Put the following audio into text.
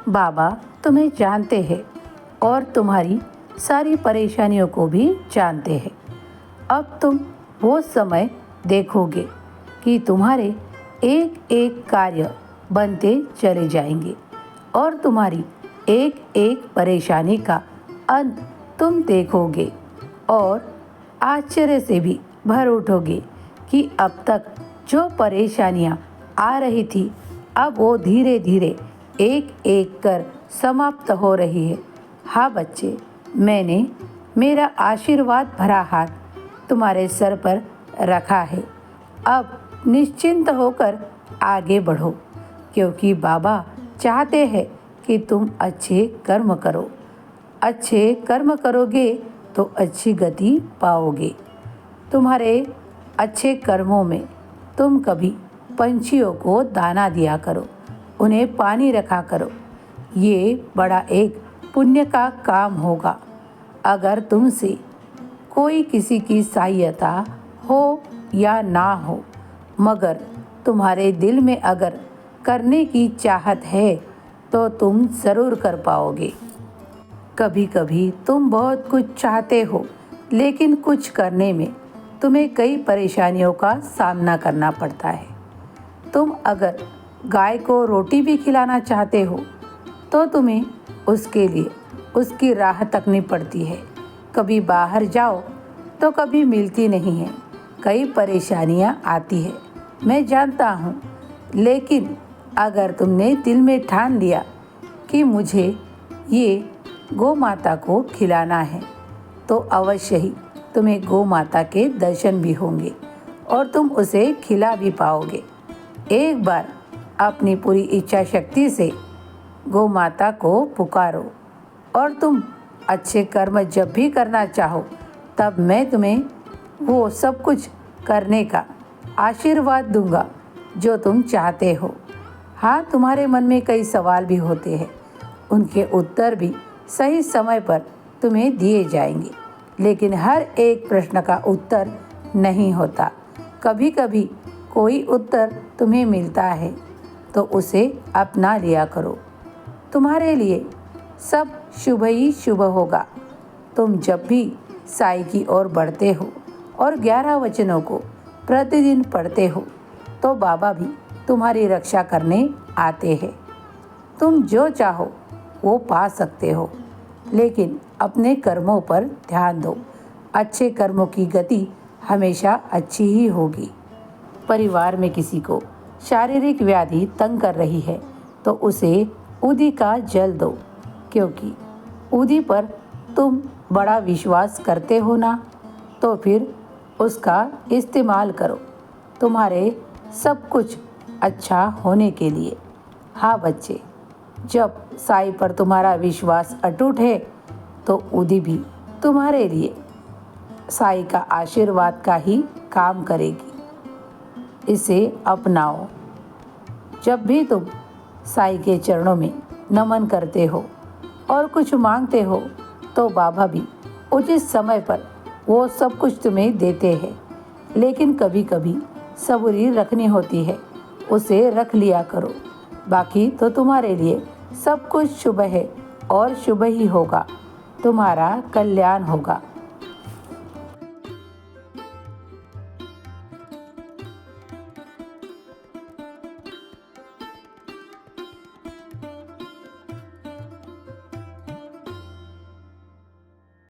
बाबा तुम्हें जानते हैं और तुम्हारी सारी परेशानियों को भी जानते हैं। अब तुम वो समय देखोगे कि तुम्हारे एक एक कार्य बनते चले जाएंगे और तुम्हारी एक एक परेशानी का अंत तुम देखोगे और आश्चर्य से भी भर उठोगे कि अब तक जो परेशानियां आ रही थी अब वो धीरे धीरे एक एक कर समाप्त हो रही है। हाँ बच्चे, मैंने मेरा आशीर्वाद भरा हाथ तुम्हारे सर पर रखा है। अब निश्चिंत होकर आगे बढ़ो, क्योंकि बाबा चाहते हैं कि तुम अच्छे कर्म करो। अच्छे कर्म करोगे तो अच्छी गति पाओगे। तुम्हारे अच्छे कर्मों में तुम कभी पंछियों को दाना दिया करो, उन्हें पानी रखा करो। ये बड़ा एक पुण्य का काम होगा। अगर तुमसे कोई किसी की सहायता हो या ना हो, मगर तुम्हारे दिल में अगर करने की चाहत है तो तुम ज़रूर कर पाओगे। कभी कभी तुम बहुत कुछ चाहते हो, लेकिन कुछ करने में तुम्हें कई परेशानियों का सामना करना पड़ता है। तुम अगर गाय को रोटी भी खिलाना चाहते हो तो तुम्हें उसके लिए उसकी राह तकनी पड़ती है। कभी बाहर जाओ तो कभी मिलती नहीं है। कई परेशानियां आती है, मैं जानता हूँ, लेकिन अगर तुमने दिल में ठान लिया कि मुझे ये गौ माता को खिलाना है तो अवश्य ही तुम्हें गौ माता के दर्शन भी होंगे और तुम उसे खिला भी पाओगे। एक बार अपनी पूरी इच्छा शक्ति से गौ माता को पुकारो और तुम अच्छे कर्म जब भी करना चाहो तब मैं तुम्हें वो सब कुछ करने का आशीर्वाद दूंगा जो तुम चाहते हो। हाँ, तुम्हारे मन में कई सवाल भी होते हैं, उनके उत्तर भी सही समय पर तुम्हें दिए जाएंगे, लेकिन हर एक प्रश्न का उत्तर नहीं होता। कभी कभी कोई उत्तर तुम्हें मिलता है तो उसे अपना लिया करो। तुम्हारे लिए सब शुभ ही शुभ होगा। तुम जब भी साई की ओर बढ़ते हो और 11 वचनों को प्रतिदिन पढ़ते हो तो बाबा भी तुम्हारी रक्षा करने आते हैं। तुम जो चाहो वो पा सकते हो, लेकिन अपने कर्मों पर ध्यान दो। अच्छे कर्मों की गति हमेशा अच्छी ही होगी। परिवार में किसी को शारीरिक व्याधि तंग कर रही है तो उसे उदी का जल दो, क्योंकि उदी पर तुम बड़ा विश्वास करते हो ना, तो फिर उसका इस्तेमाल करो तुम्हारे सब कुछ अच्छा होने के लिए। हाँ बच्चे, जब साई पर तुम्हारा विश्वास अटूट है तो उदी भी तुम्हारे लिए साई का आशीर्वाद का ही काम करेगी। इसे अपनाओ। जब भी तुम साई के चरणों में नमन करते हो और कुछ मांगते हो तो बाबा भी उचित समय पर वो सब कुछ तुम्हें देते हैं, लेकिन कभी कभी सबूरी रखनी होती है, उसे रख लिया करो। बाकी तो तुम्हारे लिए सब कुछ शुभ है और शुभ ही होगा। तुम्हारा कल्याण होगा।